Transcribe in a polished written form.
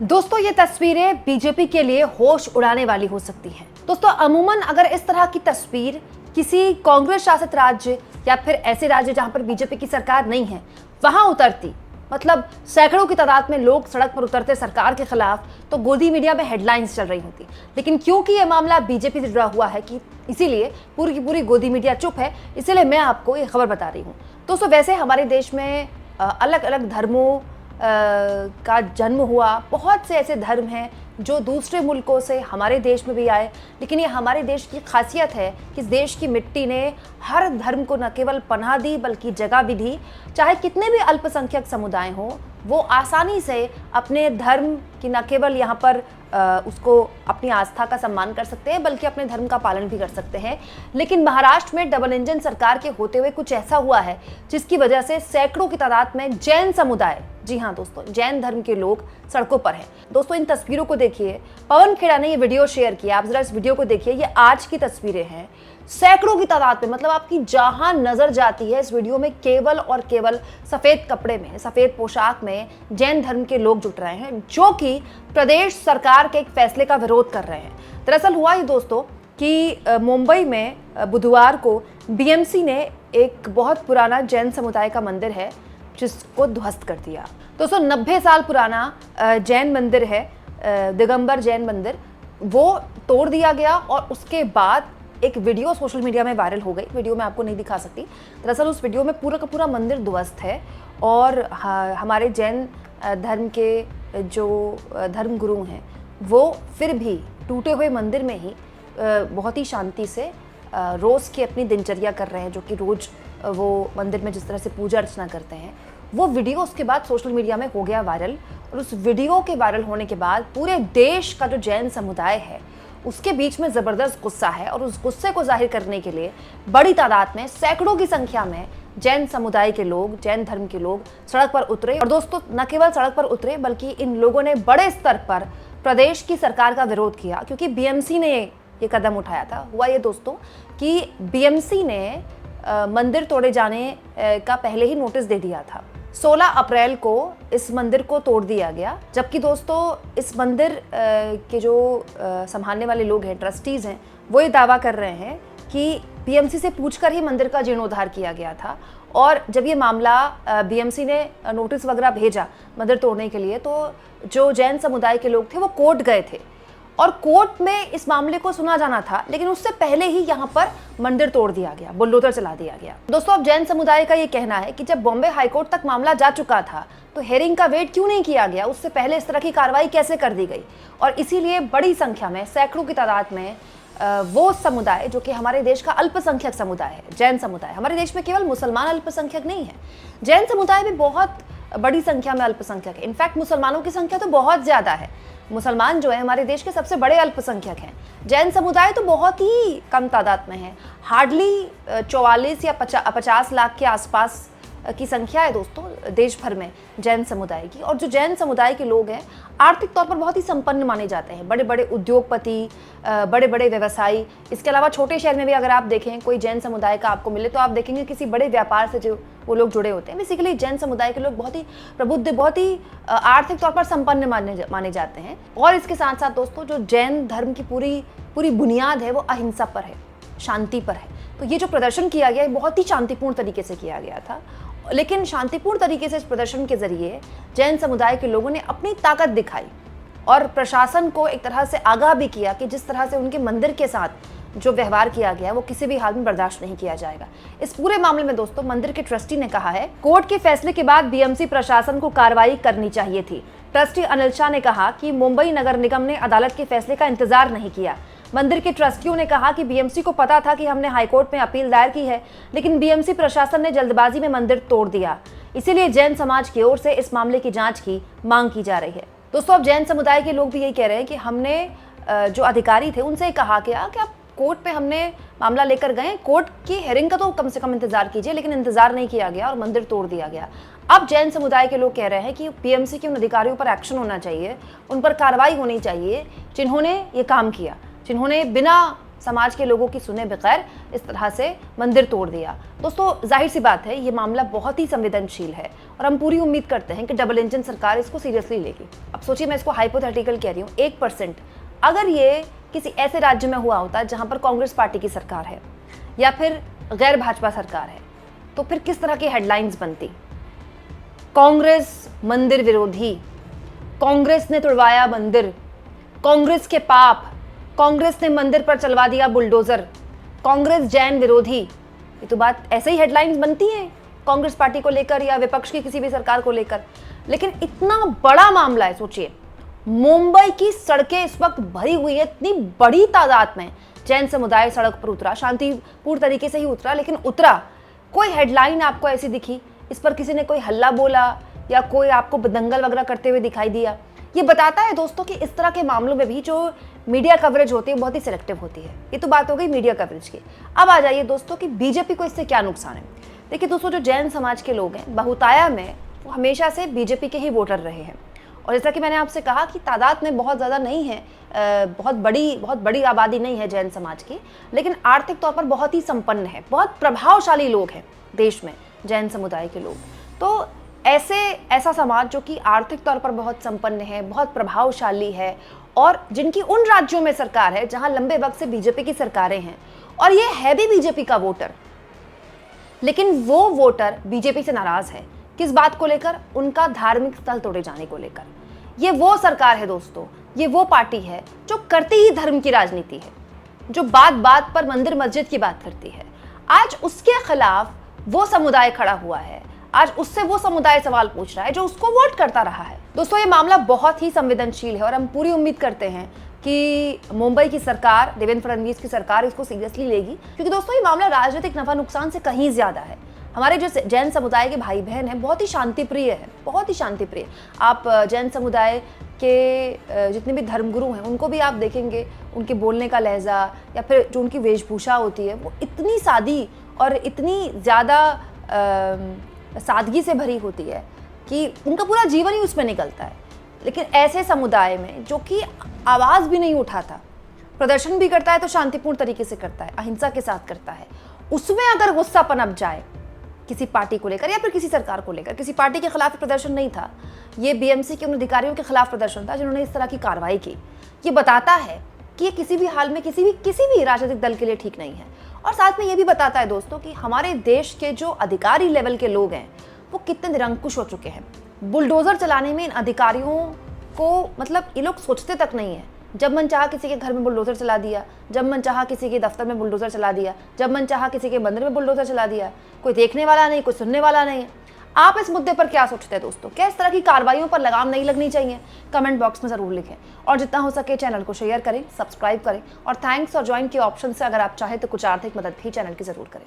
दोस्तों ये तस्वीरें बीजेपी के लिए होश उड़ाने वाली हो सकती हैं। दोस्तों अमूमन अगर इस तरह की तस्वीर किसी कांग्रेस शासित राज्य या फिर ऐसे राज्य जहां पर बीजेपी की सरकार नहीं है वहां उतरती, मतलब सैकड़ों की तादाद में लोग सड़क पर उतरते सरकार के खिलाफ, तो गोदी मीडिया में हेडलाइंस चल रही होती। लेकिन क्योंकि ये मामला बीजेपी से जुड़ा हुआ है कि इसीलिए पूरी की पूरी गोदी मीडिया चुप है, इसीलिए मैं आपको ये खबर बता रही हूँ। दोस्तों वैसे हमारे देश में अलग अलग धर्मों का जन्म हुआ, बहुत से ऐसे धर्म हैं जो दूसरे मुल्कों से हमारे देश में भी आए, लेकिन ये हमारे देश की खासियत है कि इस देश की मिट्टी ने हर धर्म को न केवल पनाह दी बल्कि जगह भी दी। चाहे कितने भी अल्पसंख्यक समुदाय हों, वो आसानी से अपने धर्म की न केवल यहाँ पर उसको अपनी आस्था का सम्मान कर सकते हैं बल्कि अपने धर्म का पालन भी कर सकते हैं। लेकिन महाराष्ट्र में डबल इंजन सरकार के होते हुए कुछ ऐसा हुआ है जिसकी वजह से सैकड़ों की तादाद में जैन समुदाय, जी हाँ दोस्तों, जैन धर्म के लोग सड़कों पर हैं। दोस्तों इन तस्वीरों को देखिए, पवन खेड़ा ने ये वीडियो शेयर किया, आप जरा इस वीडियो को देखिए। ये आज की तस्वीरें हैं, सैकड़ों की तादाद में, मतलब आपकी जहां नजर जाती है इस वीडियो में केवल और केवल सफेद कपड़े में, सफेद पोशाक में जैन धर्म के लोग जुट रहे हैं जो कि प्रदेश सरकार के एक फैसले का विरोध कर रहे हैं। दरअसल हुआ ये दोस्तों कि मुंबई में बुधवार को बीएमसी ने एक बहुत पुराना जैन समुदाय का मंदिर है जिसको ध्वस्त कर दिया। दोस्तों 90 साल पुराना जैन मंदिर है, दिगंबर जैन मंदिर, वो तोड़ दिया गया और उसके बाद एक वीडियो सोशल मीडिया में वायरल हो गई। वीडियो मैं आपको नहीं दिखा सकती। दरअसल उस वीडियो में पूरा का पूरा मंदिर ध्वस्त है और हमारे जैन धर्म के जो धर्म गुरु हैं वो फिर भी टूटे हुए मंदिर में ही बहुत ही शांति से रोज़ की अपनी दिनचर्या कर रहे हैं, जो कि रोज़ वो मंदिर में जिस तरह से पूजा अर्चना करते हैं। वो वीडियो उसके बाद सोशल मीडिया में हो गया वायरल और उस वीडियो के वायरल होने के बाद पूरे देश का जो जैन समुदाय है उसके बीच में ज़बरदस्त गुस्सा है और उस गुस्से को जाहिर करने के लिए बड़ी तादाद में, सैकड़ों की संख्या में जैन समुदाय के लोग, जैन धर्म के लोग सड़क पर उतरे। और दोस्तों न केवल सड़क पर उतरे बल्कि इन लोगों ने बड़े स्तर पर प्रदेश की सरकार का विरोध किया, क्योंकि बीएमसी ने ये कदम उठाया था। हुआ ये दोस्तों कि बीएमसी ने मंदिर तोड़े जाने का पहले ही नोटिस दे दिया था। 16 अप्रैल को इस मंदिर को तोड़ दिया गया, जबकि दोस्तों इस मंदिर के जो संभालने वाले लोग हैं, ट्रस्टीज़ हैं, वो ये दावा कर रहे हैं कि बीएमसी से पूछकर ही मंदिर का जीर्णोद्धार किया गया था। और जब ये मामला बीएमसी ने नोटिस वगैरह भेजा मंदिर तोड़ने के लिए, तो जो जैन समुदाय के लोग थे वो कोर्ट गए थे और कोर्ट में इस मामले को सुना जाना था, लेकिन उससे पहले ही यहाँ पर मंदिर तोड़ दिया गया, बुलडोजर चला दिया गया। दोस्तों अब जैन समुदाय का ये कहना है कि जब बॉम्बे हाईकोर्ट तक मामला जा चुका था तो हेयरिंग का वेट क्यों नहीं किया गया, उससे पहले इस तरह की कार्रवाई कैसे कर दी गई। और इसीलिए बड़ी संख्या में, सैकड़ों की तादाद में वो समुदाय जो कि हमारे देश का अल्पसंख्यक समुदाय है, जैन समुदाय, हमारे देश में केवल मुसलमान अल्पसंख्यक नहीं है, जैन समुदाय भी बहुत बड़ी संख्या में अल्पसंख्यक है। इनफैक्ट मुसलमानों की संख्या तो बहुत ज़्यादा है। मुसलमान जो है हमारे देश के सबसे बड़े अल्पसंख्यक हैं। जैन समुदाय तो बहुत ही कम तादाद में है, हार्डली 44 या 50 लाख के आसपास की संख्या है दोस्तों देश भर में जैन समुदाय की। और जो जैन समुदाय के लोग हैं आर्थिक तौर पर बहुत ही संपन्न माने जाते हैं, बड़े बड़े उद्योगपति, बड़े बड़े व्यवसायी। इसके अलावा छोटे शहर में भी अगर आप देखें कोई जैन समुदाय का आपको मिले तो आप देखेंगे किसी बड़े व्यापार से जो वो लोग जुड़े होते हैं। बेसिकली जैन समुदाय के लोग बहुत ही प्रबुद्ध, बहुत ही आर्थिक तौर पर संपन्न माने जाते हैं। और इसके साथ साथ दोस्तों जो जैन धर्म की पूरी बुनियाद है वो अहिंसा पर है, शांति पर है। तो ये जो प्रदर्शन किया गया है बहुत ही शांतिपूर्ण तरीके से किया गया था, लेकिन शांतिपूर्ण तरीके से इस प्रदर्शन के जरिए जैन समुदाय के लोगों ने अपनी ताकत दिखाई और प्रशासन को एक तरह से आगाह भी किया कि जिस तरह से उनके मंदिर के साथ जो व्यवहार किया गया वो किसी भी हाल में बर्दाश्त नहीं किया जाएगा। इस पूरे मामले में दोस्तों मंदिर के ट्रस्टी ने कहा है, कोर्ट के फैसले के बाद बीएमसी प्रशासन को कार्रवाई करनी चाहिए थी। ट्रस्टी अनिल शाह ने कहा कि मुंबई नगर निगम ने अदालत के फैसले का इंतजार नहीं किया। मंदिर के ट्रस्टियों ने कहा कि बीएमसी को पता था कि हमने हाईकोर्ट में अपील दायर की है, लेकिन बीएमसी प्रशासन ने जल्दबाजी में मंदिर तोड़ दिया, इसीलिए जैन समाज की ओर से इस मामले की जांच की मांग की जा रही है। दोस्तों अब जैन समुदाय के लोग भी यही कह रहे हैं कि हमने जो अधिकारी थे उनसे कहा कि आप कोर्ट पे हमने मामला लेकर गए, कोर्ट की हेयरिंग का तो कम से कम इंतजार कीजिए, लेकिन इंतजार नहीं किया गया और मंदिर तोड़ दिया गया। अब जैन समुदाय के लोग कह रहे हैं कि बीएमसी के उन अधिकारियों पर एक्शन होना चाहिए, उन पर कार्रवाई होनी चाहिए जिन्होंने ये काम किया, जिन्होंने बिना समाज के लोगों की सुने बगैर इस तरह से मंदिर तोड़ दिया। दोस्तों जाहिर सी बात है ये मामला बहुत ही संवेदनशील है और हम पूरी उम्मीद करते हैं कि डबल इंजन सरकार इसको सीरियसली लेगी। अब सोचिए, मैं इसको हाइपोथेटिकल कह रही हूँ, 1% अगर ये किसी ऐसे राज्य में हुआ होता जहाँ पर कांग्रेस पार्टी की सरकार है या फिर गैर भाजपा सरकार है, तो फिर किस तरह की हेडलाइंस बनती। कांग्रेस मंदिर विरोधी, कांग्रेस ने तुड़वाया मंदिर, कांग्रेस के पाप, कांग्रेस ने मंदिर पर चलवा दिया बुलडोजर, कांग्रेस जैन विरोधी। ये तो बात ऐसे ही हेडलाइंस बनती हैं कांग्रेस पार्टी को लेकर या विपक्ष की किसी भी सरकार को लेकर। लेकिन इतना बड़ा मामला है, सोचिए मुंबई की सड़कें इस वक्त भरी हुई है, इतनी बड़ी तादाद में जैन समुदाय सड़क पर उतरा, शांतिपूर्ण तरीके से ही उतरा, लेकिन उतरा। कोई हेडलाइन आपको ऐसी दिखी, इस पर किसी ने कोई हल्ला बोला या कोई आपको दंगल वगैरह करते हुए दिखाई दिया? ये बताता है दोस्तों कि इस तरह के मामलों में भी जो मीडिया कवरेज होती है बहुत ही सिलेक्टिव होती है। ये तो बात हो गई मीडिया कवरेज की। अब आ जाइए दोस्तों कि बीजेपी को इससे क्या नुकसान है। देखिए दोस्तों, जो जैन समाज के लोग हैं बहुताया में वो हमेशा से बीजेपी के ही वोटर रहे हैं और जैसा कि मैंने आपसे कहा कि तादाद में बहुत ज़्यादा नहीं है, बहुत बड़ी आबादी नहीं है जैन समाज की, लेकिन आर्थिक तौर पर बहुत ही संपन्न है, बहुत प्रभावशाली लोग हैं देश में जैन समुदाय के लोग। तो ऐसा समाज जो कि आर्थिक तौर पर बहुत संपन्न है, बहुत प्रभावशाली है और जिनकी उन राज्यों में सरकार है जहां लंबे वक्त से बीजेपी की सरकारें हैं और ये है भी बीजेपी का वोटर, लेकिन वो वोटर बीजेपी से नाराज है। किस बात को लेकर? उनका धार्मिक स्थल तोड़े जाने को लेकर। ये वो सरकार है दोस्तों, ये वो पार्टी है जो करती ही धर्म की राजनीति है, जो बात बात पर मंदिर मस्जिद की बात करती है। आज उसके खिलाफ वो समुदाय खड़ा हुआ है, आज उससे वो समुदाय सवाल पूछ रहा है जो उसको वोट करता रहा है। दोस्तों ये मामला बहुत ही संवेदनशील है और हम पूरी उम्मीद करते हैं कि मुंबई की सरकार, देवेंद्र फडणवीस की सरकार इसको सीरियसली लेगी, क्योंकि दोस्तों ये मामला राजनीतिक नफा नुकसान से कहीं ज्यादा है। हमारे जो जैन समुदाय के भाई बहन हैं बहुत ही शांतिप्रिय है, बहुत ही शांतिप्रिय। आप जैन समुदाय के जितने भी धर्मगुरु हैं उनको भी आप देखेंगे, उनके बोलने का लहजा या फिर जो उनकी वेशभूषा होती है वो इतनी सादी और इतनी ज़्यादा सादगी से भरी होती है कि उनका पूरा जीवन ही उसमें निकलता है। लेकिन ऐसे समुदाय में जो कि आवाज़ भी नहीं उठाता, प्रदर्शन भी करता है तो शांतिपूर्ण तरीके से करता है, अहिंसा के साथ करता है, उसमें अगर गुस्सा पनप जाए किसी पार्टी को लेकर या फिर किसी सरकार को लेकर, किसी पार्टी के खिलाफ प्रदर्शन नहीं था, ये बीएमसी के उन अधिकारियों के खिलाफ प्रदर्शन था जिन्होंने इस तरह की कार्रवाई की। ये बताता है कि ये किसी भी हाल में किसी भी राजनीतिक दल के लिए ठीक नहीं है। और साथ में ये भी बताता है दोस्तों कि हमारे देश के जो अधिकारी लेवल के लोग हैं वो कितने निरंकुश हो चुके हैं। बुलडोजर चलाने में इन अधिकारियों को मतलब ये लोग सोचते तक नहीं है। जब मन चाहा किसी के घर में बुलडोजर चला दिया, जब मन चाहा किसी के दफ्तर में बुलडोजर चला दिया, जब मन चाहा किसी के मंदिर में बुलडोजर चला दिया। कोई देखने वाला नहीं, कोई सुनने वाला नहीं है। आप इस मुद्दे पर क्या सोचते हैं दोस्तों? क्या इस तरह की कार्रवाइयों पर लगाम नहीं लगनी चाहिए? कमेंट बॉक्स में ज़रूर लिखें और जितना हो सके चैनल को शेयर करें, सब्सक्राइब करें और थैंक्स और ज्वाइन के ऑप्शन से अगर आप चाहें तो कुछ आर्थिक मदद भी चैनल की ज़रूर करें।